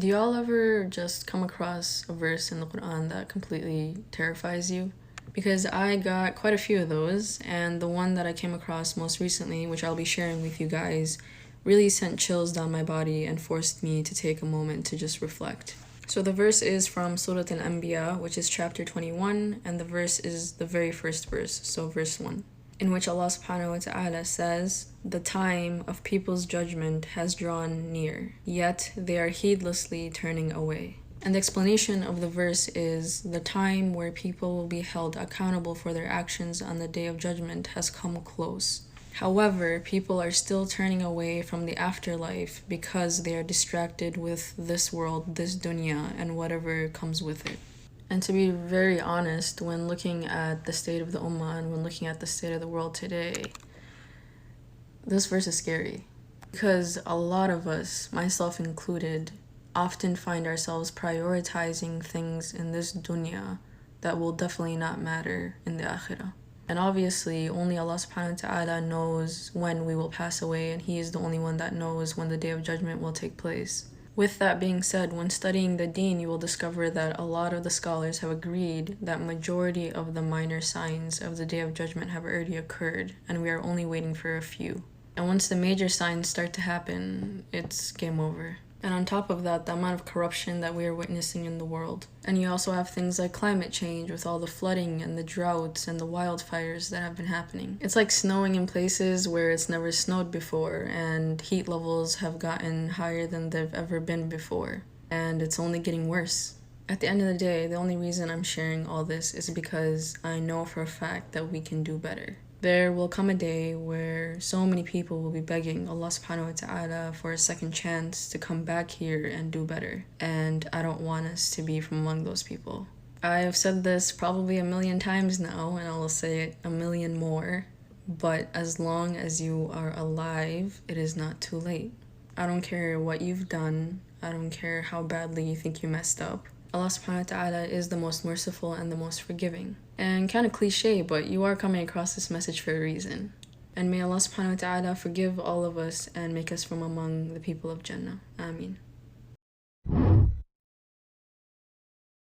Do y'all ever just come across a verse in the Quran that completely terrifies you? Because I got quite a few of those, and the one that I came across most recently, which I'll be sharing with you guys, really sent chills down my body and forced me to take a moment to just reflect. So the verse is from Surah Al-Anbiya, which is chapter 21, and the verse is the very first verse, so verse 1, in which Allah subhanahu wa ta'ala says, "The time of people's judgment has drawn near, yet they are heedlessly turning away." And the explanation of the verse is the time where people will be held accountable for their actions on the day of judgment has come close. However, people are still turning away from the afterlife because they are distracted with this world, this dunya, and whatever comes with it. And to be very honest, when looking at the state of the ummah and when looking at the state of the world today, this verse is scary. Because a lot of us, myself included, often find ourselves prioritizing things in this dunya that will definitely not matter in the akhirah. And obviously, only Allah subhanahu wa ta'ala knows when we will pass away, and He is the only one that knows when the Day of Judgment will take place. With that being said, when studying the deen, you will discover that a lot of the scholars have agreed that majority of the minor signs of the Day of Judgment have already occurred, and we are only waiting for a few. And once the major signs start to happen, it's game over. And on top of that, the amount of corruption that we are witnessing in the world. And you also have things like climate change with all the flooding and the droughts and the wildfires that have been happening. It's like snowing in places where it's never snowed before, and heat levels have gotten higher than they've ever been before. And it's only getting worse. At the end of the day, the only reason I'm sharing all this is because I know for a fact that we can do better. There will come a day where so many people will be begging Allah subhanahu wa ta'ala for a second chance to come back here and do better. And I don't want us to be from among those people. I have said this probably 1,000,000 times now, and I will say it 1,000,000 more. But as long as you are alive, it is not too late. I don't care what you've done. I don't care how badly you think you messed up. Allah subhanahu wa ta'ala is the most merciful and the most forgiving. And kind of cliche, but you are coming across this message for a reason. And may Allah subhanahu wa ta'ala forgive all of us and make us from among the people of Jannah. Ameen.